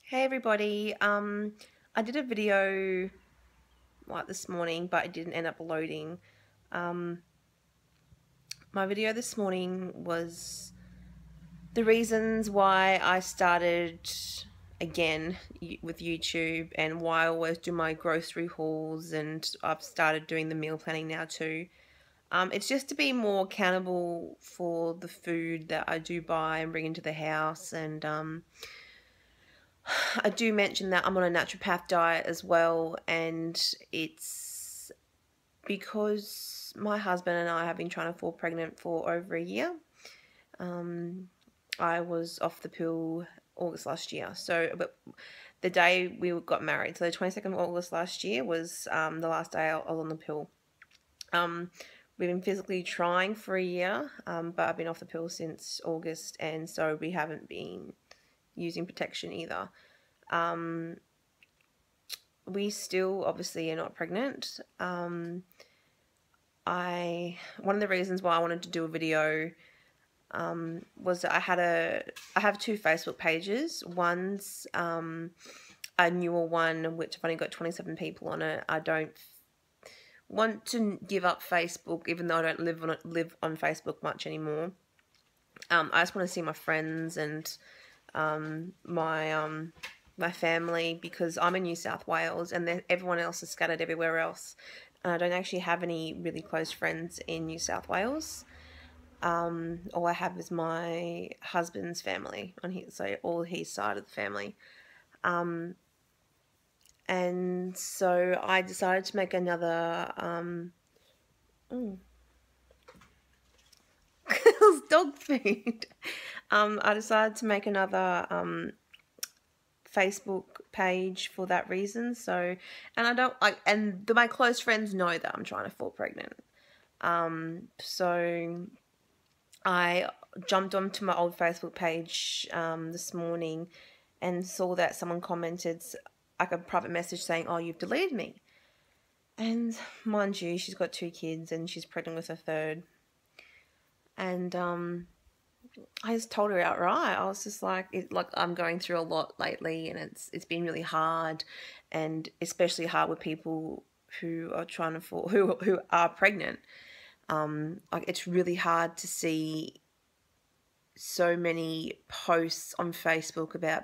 Hey everybody, I did a video this morning, but it didn't end up loading. Um, my video this morning was the reasons why I started again with YouTube and why I always do my grocery hauls, and I've started doing the meal planning now too. It's just to be more accountable for the food that I do buy and bring into the house, and I do mention that I'm on a naturopath diet as well, and it's because my husband and I have been trying to fall pregnant for over a year. I was off the pill August last year, but the day we got married, so the 22nd of August last year was the last day I was on the pill. We've been physically trying for a year, but I've been off the pill since August, and so we haven't been using protection either. We still obviously are not pregnant. One of the reasons why I wanted to do a video was that I have two Facebook pages. One's a newer one which I've only got 27 people on it. I don't want to give up Facebook, even though I don't live on Facebook much anymore. I just want to see my friends and my family, because I'm in New South Wales and everyone else is scattered everywhere else. And I don't actually have any really close friends in New South Wales. All I have is my husband's family so all his side of the family. And so I decided to make another it was dog food. I decided to make another Facebook page for that reason. So, and I don't like, and my close friends know that I'm trying to fall pregnant. So I jumped onto my old Facebook page this morning and saw that someone commented like a private message saying, "Oh, you've deleted me." And mind you, she's got 2 kids and she's pregnant with a third. And I just told her outright. I was just like, I'm going through a lot lately, and it's been really hard, and especially hard with people who are trying to who are pregnant. Like, it's really hard to see so many posts on Facebook about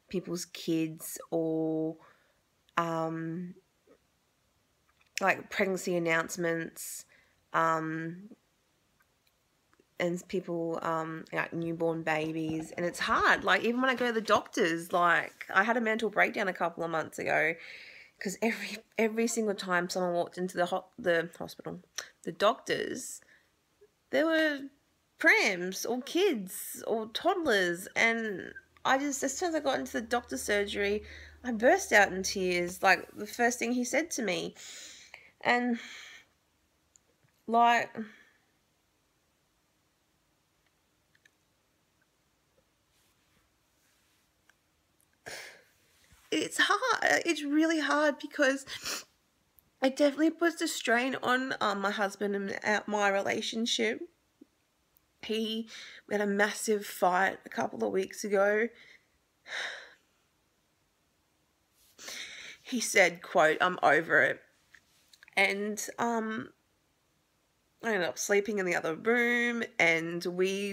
people's kids, or like pregnancy announcements, and people like newborn babies, and it's hard. Like, even when I go to the doctors, like, I had a mental breakdown a couple of months ago because every single time someone walked into the hospital, the doctors, there were prams or kids or toddlers, and I just, as soon as I got into the doctor's surgery, I burst out in tears. Like, the first thing he said to me, and like, it's hard. It's really hard because it definitely puts a strain on my husband and my relationship. We had a massive fight a couple of weeks ago. He said, quote, "I'm over it." And I ended up sleeping in the other room, and we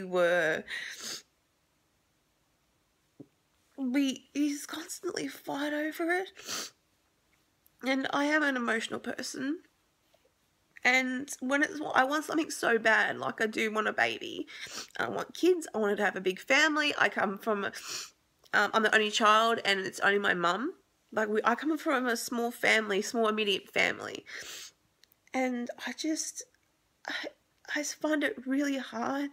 just constantly fight over it. And I am an emotional person. And I want something so bad, like I do want a baby. I want kids. I wanted to have a big family. I come from, I'm the only child, and it's only my mum. Like, I come from a small family, small immediate family. And I just find it really hard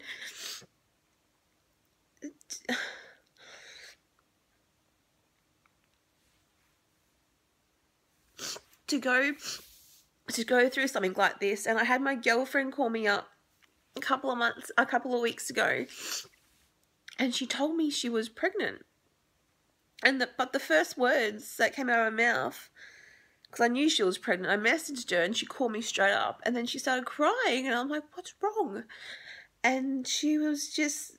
to go through something like this. And I had my girlfriend call me up a couple of weeks ago, and she told me she was pregnant. But the first words that came out of her mouth, because I knew she was pregnant, I messaged her and she called me straight up, and then she started crying, and I'm like, "What's wrong?" And she was just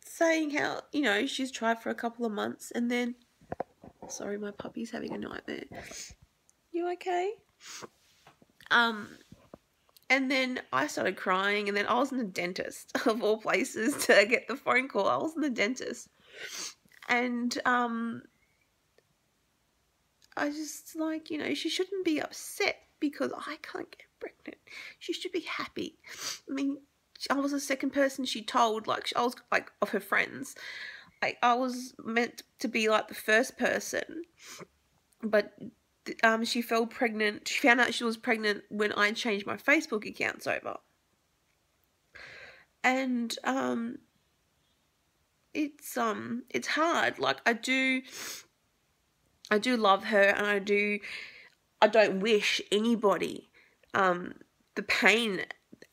saying how, she's tried for a couple of months, and then Sorry, my puppy's having a nightmare. You okay? And then I started crying, and then I was in the dentist, of all places, to get the phone call. I was in the dentist. And I just, like, you know, she shouldn't be upset because I can't get pregnant. She should be happy. I mean, I was the second person she told, like, I was, like, of her friends. I was meant to be, like, the first person, but she fell pregnant. She found out she was pregnant when I changed my Facebook accounts over. And it's hard. Like, I do love her, and I don't wish anybody the pain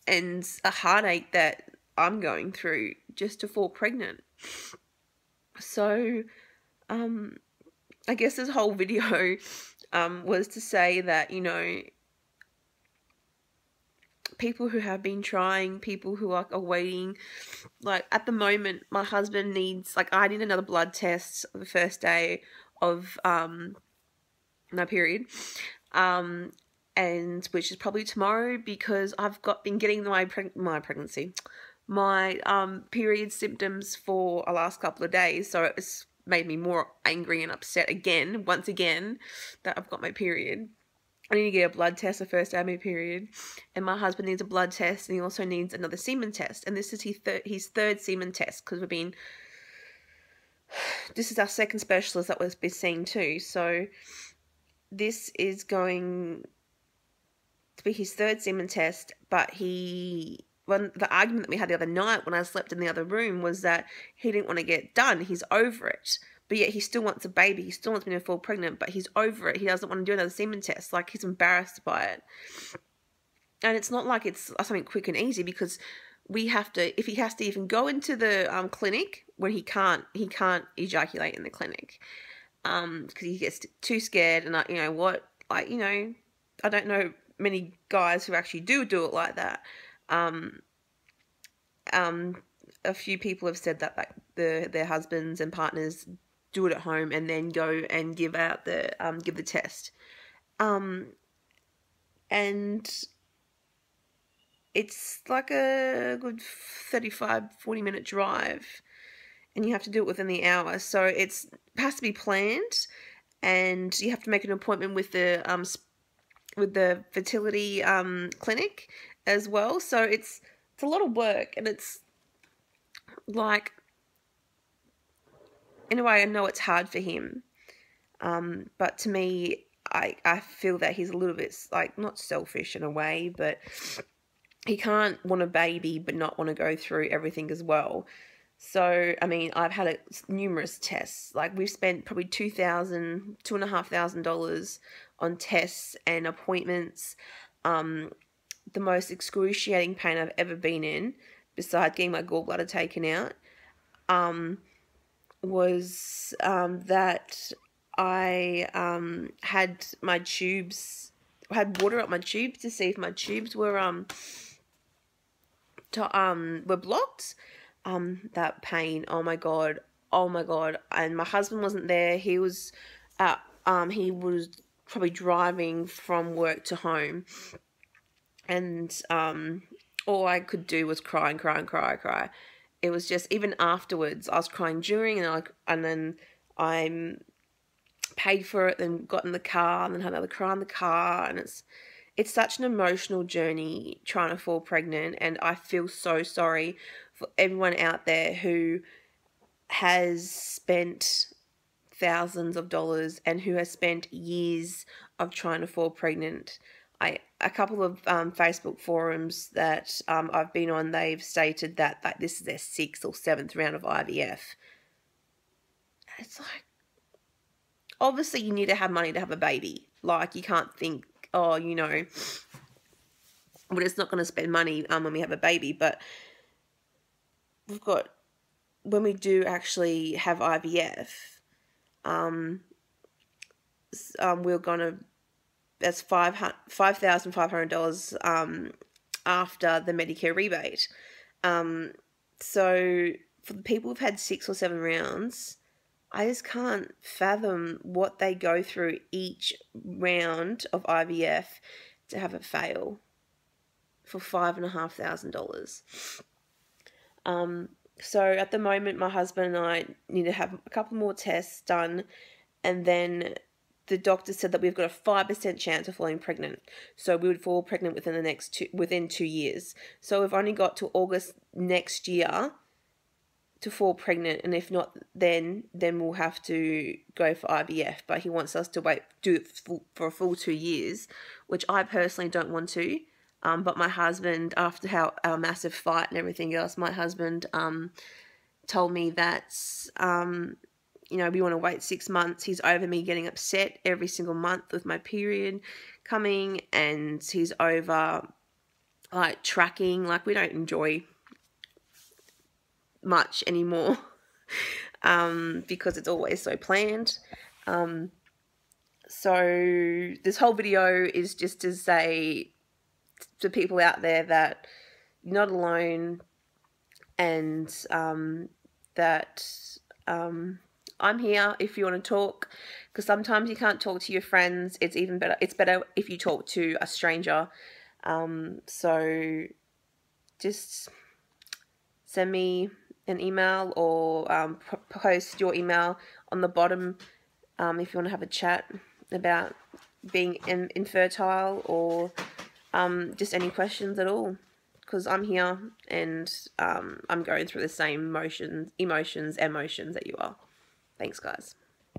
and a heartache that I'm going through just to fall pregnant. So I guess this whole video was to say that, you know, people who have been trying, people who are waiting, like, at the moment, my husband needs, like, I need another blood test the first day of my period, and which is probably tomorrow, because I've been getting my pregnancy, my period symptoms for the last couple of days, so it's made me more angry and upset once again, that I've got my period. I need to get a blood test the first day of my period, and my husband needs a blood test, and he also needs another semen test, and this is his third semen test, because this is our second specialist that we've been seeing too, so this is going to be his third semen test. But the argument that we had the other night when I slept in the other room was that he didn't want to get done. He's over it. But yet he still wants a baby. He still wants me to fall pregnant, but he's over it. He doesn't want to do another semen test. Like, he's embarrassed by it. And it's not like it's something quick and easy, because if he has to even go into the clinic, when he can't ejaculate in the clinic, because he gets too scared. And you know what, like, you know, I don't know many guys who actually do it like that. A few people have said that, like, their husbands and partners do it at home and then go and give the test, and it's like a good 35-40 minute drive, and you have to do it within the hour, so it has to be planned, and you have to make an appointment with the fertility clinic as well. So it's a lot of work, and it's like, in a way, I know it's hard for him, but to me, I feel that he's a little bit, like, not selfish in a way, but he can't want a baby but not want to go through everything as well. So, I mean, I've had numerous tests. Like, we've spent probably $2,500 on tests and appointments. The most excruciating pain I've ever been in, besides getting my gallbladder taken out, was that I had my tubes, had water up my tubes to see if my tubes were blocked. That pain, oh my god, and my husband wasn't there. He was probably driving from work to home, and all I could do was cry and cry and cry and cry. It was just, even afterwards, I was crying during, and then I paid for it, then got in the car, and then had another cry in the car, and it's such an emotional journey trying to fall pregnant, and I feel so sorry for everyone out there who has spent thousands of dollars and who has spent years of trying to fall pregnant. A couple of Facebook forums that I've been on, they've stated that this is their 6th or 7th round of IVF. It's like, obviously you need to have money to have a baby. Like, you can't think, oh, you know, we're just not going to spend money when we have a baby. But when we do actually have IVF, we're going to, that's $5,500 after the Medicare rebate. So for the people who've had 6 or 7 rounds, I just can't fathom what they go through each round of IVF to have it fail for $5,500. So at the moment, my husband and I need to have a couple more tests done, and then the doctor said that we've got a 5% chance of falling pregnant. So we would fall pregnant within 2 years. So we've only got to August next year to fall pregnant, and if not, then we'll have to go for IVF. But he wants us to do it for a full 2 years, which I personally don't want to. But my husband, after our massive fight and everything else, my husband told me that we want to wait 6 months. He's over me getting upset every single month with my period coming, and he's over like tracking. Like, we don't enjoy much anymore because it's always so planned. So this whole video is just to say to people out there that you're not alone, and that I'm here if you want to talk, because sometimes you can't talk to your friends. It's better if you talk to a stranger. So just send me an email, or post your email on the bottom if you want to have a chat about being infertile, or just any questions at all, because I'm here, and I'm going through the same emotions that you are. Thanks, guys.